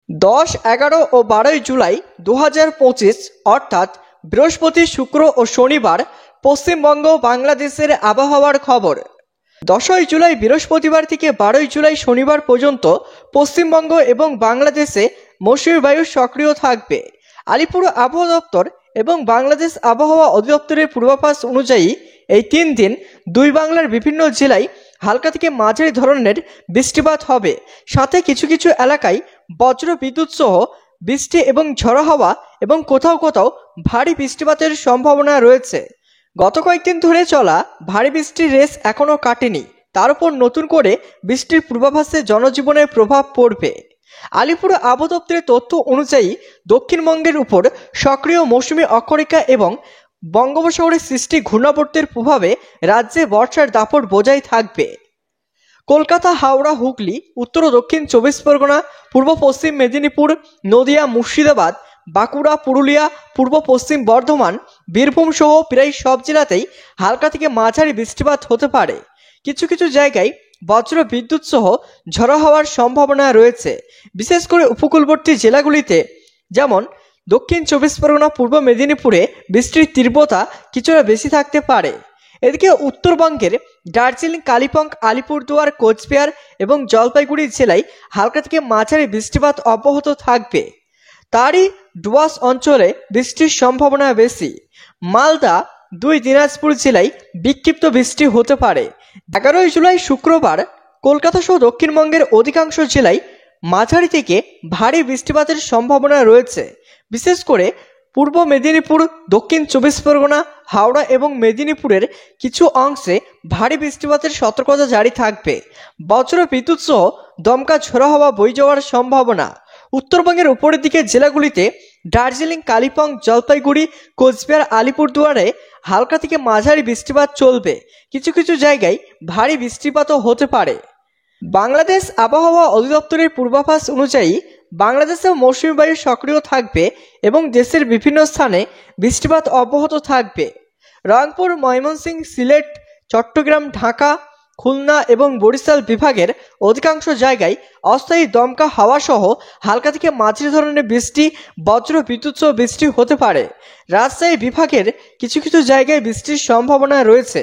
10, 11 ও 12 জুলাই 2025 অর্থাৎ বৃহস্পতি, শুক্র ও শনিবার পশ্চিমবঙ্গ বাংলাদেশের আবহাওয়ার খবর। 10 জুলাই বৃহস্পতিবার থেকে 12 জুলাই শনিবার পর্যন্ত পশ্চিমবঙ্গ এবং বাংলাদেশে মৌসুমী বায়ু সক্রিয় থাকবে। আলিপুর আবহাওয়া দপ্তর এবং বাংলাদেশ আবহাওয়া অধিদপ্তরের পূর্বাভাস অনুযায়ী এই 3 দিন দুই বাংলার বিভিন্ন জেলায় হালকা থেকে মাঝারি ধরনের বৃষ্টিপাত হবে, সাথে কিছু কিছু এলাকায় বজ্র বিদ্যুৎ সহ বৃষ্টি এবং ঝড়ো হাওয়া এবং কোথাও কোথাও ভারী বৃষ্টিপাতের সম্ভাবনা রয়েছে। গত কয়েকদিন ধরে চলা ভারী বৃষ্টির রেশ এখনও কাটেনি, তার উপর নতুন করে বৃষ্টির পূর্বাভাসে জনজীবনের প্রভাব পড়বে। আলিপুর আবহাওয়া দপ্তরের তথ্য অনুযায়ী দক্ষিণবঙ্গের উপর সক্রিয় মৌসুমী অক্ষরেখা এবং বঙ্গোপসাগরের সৃষ্টি ঘূর্ণাবর্তের প্রভাবে রাজ্যে বর্ষার দাপট বজায় থাকবে। কলকাতা, হাওড়া, হুগলি, উত্তর ও দক্ষিণ 24 পরগনা, পূর্ব পশ্চিম মেদিনীপুর, নদিয়া, মুর্শিদাবাদ, বাঁকুড়া, পুরুলিয়া, পূর্ব পশ্চিম বর্ধমান, বীরভূম সহ প্রায় সব জেলাতেই হালকা থেকে মাঝারি বৃষ্টিপাত হতে পারে। কিছু কিছু জায়গায় বজ্র বিদ্যুৎ সহ ঝড়ো হওয়ার সম্ভাবনা রয়েছে, বিশেষ করে উপকূলবর্তী জেলাগুলিতে, যেমন দক্ষিণ 24 পরগনা, পূর্ব মেদিনীপুরে বৃষ্টির তীব্রতা কিছুটা বেশি থাকতে পারে। এদিকে উত্তরবঙ্গের দার্জিলিং, কালিম্পং, আলিপুরদুয়ার, কোচবিহার এবং জলপাইগুড়ি জেলায় হালকা থেকে মাঝারি বৃষ্টিপাত অব্যাহত থাকবে। তারই ডুয়ার্স অঞ্চলে বৃষ্টির সম্ভাবনা বেশি। মালদা, 2 দিনাজপুর জেলায় বিক্ষিপ্ত বৃষ্টি হতে পারে। 11 জুলাই শুক্রবার কলকাতা সহ দক্ষিণবঙ্গের অধিকাংশ জেলায় মাঝারি থেকে ভারী বৃষ্টিপাতের সম্ভাবনা রয়েছে, বিশেষ করে পূর্ব মেদিনীপুর, দক্ষিণ 24 পরগনা, হাওড়া এবং মেদিনীপুরের কিছু অংশে ভারী বৃষ্টিপাতের সতর্কতা জারি থাকবে। বজ্র বিদ্যুৎ সহ দমকা ঝোড়ো হাওয়া বয়ে যাওয়ার সম্ভাবনা। উত্তরবঙ্গের উপরের দিকের জেলাগুলিতে দার্জিলিং, কালিম্পং, জলপাইগুড়ি, কোচবিহার, আলিপুরদুয়ারে হালকা থেকে মাঝারি বৃষ্টিপাত চলবে। কিছু কিছু জায়গায় ভারী বৃষ্টিপাতও হতে পারে। বাংলাদেশ আবহাওয়া অধিদপ্তরের পূর্বাভাস অনুযায়ী বাংলাদেশেও মৌসুমী বায়ু সক্রিয় থাকবে এবং দেশের বিভিন্ন স্থানে বৃষ্টিপাত অব্যাহত থাকবে। রংপুর, ময়মনসিংহ, সিলেট, চট্টগ্রাম, ঢাকা, খুলনা এবং বরিশাল বিভাগের অধিকাংশ জায়গায় অস্থায়ী দমকা হাওয়া সহ হালকা থেকে মাঝারি ধরনের বৃষ্টি, বজ্র বিদ্যুৎ সহ বৃষ্টি হতে পারে। রাজশাহী বিভাগের কিছু কিছু জায়গায় বৃষ্টির সম্ভাবনা রয়েছে।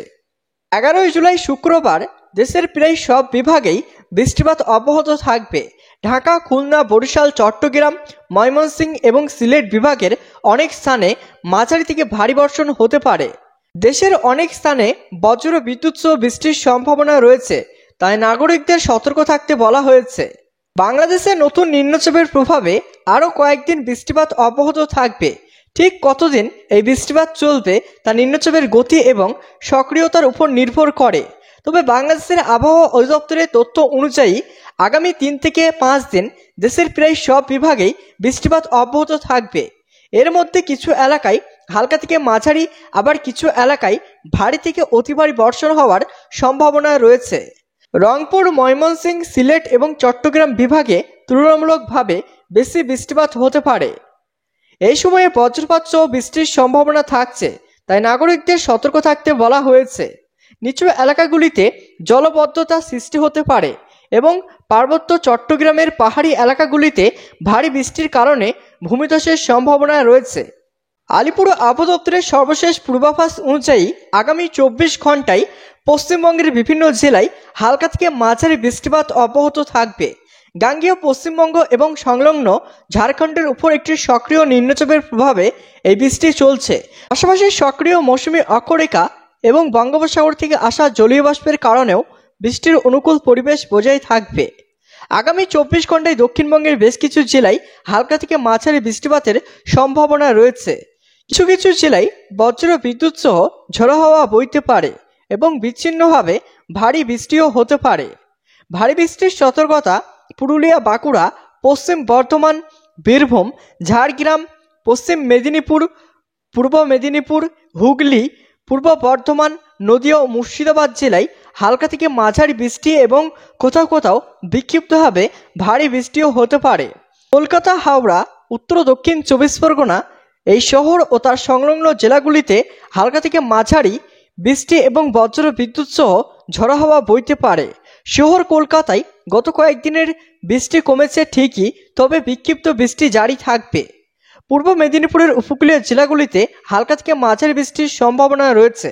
11 জুলাই শুক্রবার দেশের প্রায় সব বিভাগেই বৃষ্টিপাত অব্যাহত থাকবে। ঢাকা, খুলনা, বরিশাল, চট্টগ্রাম, ময়মনসিংহ এবং সিলেট বিভাগের অনেক স্থানে মাঝারি থেকে ভারী বর্ষণ হতে পারে। দেশের অনেক স্থানে বজ্র বিদ্যুৎ সহ বৃষ্টির সম্ভাবনা রয়েছে, তাই নাগরিকদের সতর্ক থাকতে বলা হয়েছে। বাংলাদেশে নতুন নিম্নচাপের প্রভাবে আরও কয়েকদিন বৃষ্টিপাত অব্যাহত থাকবে। ঠিক কতদিন এই বৃষ্টিপাত চলবে তা নিম্নচাপের গতি এবং সক্রিয়তার উপর নির্ভর করে। তবে বাংলাদেশের আবহাওয়া অধিদপ্তরের তথ্য অনুযায়ী আগামী 3 থেকে 5 দিন দেশের প্রায় সব বিভাগেই বৃষ্টিপাত অব্যাহত থাকবে। এর মধ্যে কিছু এলাকায় হালকা থেকে মাঝারি, আবার কিছু এলাকায় ভারী থেকে অতি ভারী বর্ষণ হওয়ার সম্ভাবনা রয়েছে। রংপুর, ময়মনসিংহ, সিলেট এবং চট্টগ্রাম বিভাগে তুলনামূলকভাবে বেশি বৃষ্টিপাত হতে পারে। এই সময়ে বজ্রপাত সহ বৃষ্টির সম্ভাবনা থাকছে, তাই নাগরিকদের সতর্ক থাকতে বলা হয়েছে। নিচু এলাকাগুলিতে জলবদ্ধতা সৃষ্টি হতে পারে এবং পার্বত্য চট্টগ্রামের পাহাড়ি এলাকাগুলিতে ভারী বৃষ্টির কারণে ভূমিধসের সম্ভাবনা রয়েছে। আলিপুর আবহাওয়া দপ্তরের সর্বশেষ পূর্বাভাস অনুযায়ী আগামী 24 ঘন্টায় পশ্চিমবঙ্গের বিভিন্ন জেলায় হালকা থেকে মাঝারি বৃষ্টিপাত অব্যাহত থাকবে। গাঙ্গেয় পশ্চিমবঙ্গ এবং সংলগ্ন ঝাড়খণ্ডের উপর একটি সক্রিয় নিম্নচাপের প্রভাবে এই বৃষ্টি চলছে। পাশাপাশি সক্রিয় মৌসুমী অক্ষরেখা এবং বঙ্গোপসাগর থেকে আসা জলীয় বাষ্পের কারণেও বৃষ্টির অনুকূল পরিবেশ বজায় থাকবে। আগামী 24 ঘন্টায় দক্ষিণবঙ্গের বেশ কিছু জেলায় হালকা থেকে মাঝারি বৃষ্টিপাতের সম্ভাবনা রয়েছে। কিছু কিছু জেলায় বজ্র বিদ্যুৎ সহ ঝড়ো হাওয়া বইতে পারে এবং বিচ্ছিন্নভাবে ভারী বৃষ্টিও হতে পারে। ভারী বৃষ্টির সতর্কতা পুরুলিয়া, বাঁকুড়া, পশ্চিম বর্ধমান, বীরভূম, ঝাড়গ্রাম, পশ্চিম মেদিনীপুর, পূর্ব মেদিনীপুর, হুগলি, পূর্ব বর্ধমান, নদিয়া ও মুর্শিদাবাদ জেলায় হালকা থেকে মাঝারি বৃষ্টি এবং কোথাও কোথাও বিক্ষিপ্তভাবে ভারী বৃষ্টিও হতে পারে। কলকাতা, হাওড়া, উত্তর ও দক্ষিণ 24 পরগনা এই শহর ও তার সংলগ্ন জেলাগুলিতে হালকা থেকে মাঝারি বৃষ্টি এবং বজ্র বিদ্যুৎ সহ ঝড়ো হাওয়া বইতে পারে। শহর কলকাতায় গত কয়েকদিনের বৃষ্টি কমেছে ঠিকই, তবে বিক্ষিপ্ত বৃষ্টি জারি থাকবে। পূর্ব মেদিনীপুরের উপকূলীয় জেলাগুলিতে হালকা থেকে মাঝারি বৃষ্টির সম্ভাবনা রয়েছে।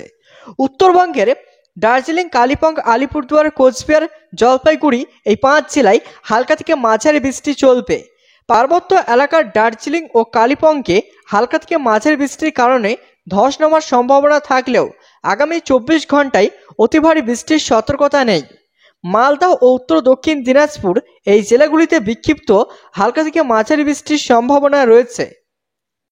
উত্তরবঙ্গের দার্জিলিং, কালিম্পং, আলিপুরদুয়ার, কোচবিহার, জলপাইগুড়ি এই 5 জেলায় হালকা থেকে মাঝারি বৃষ্টি চলবে। পার্বত্য এলাকার দার্জিলিং ও কালিম্পংয়ে হালকা থেকে মাঝারি বৃষ্টির কারণে ধস নামার সম্ভাবনা থাকলেও আগামী 24 ঘন্টায় অতি ভারী বৃষ্টির সতর্কতা নেই। মালদা ও উত্তর দক্ষিণ দিনাজপুর এই জেলাগুলিতে বিক্ষিপ্ত হালকা থেকে মাঝারি বৃষ্টির সম্ভাবনা রয়েছে।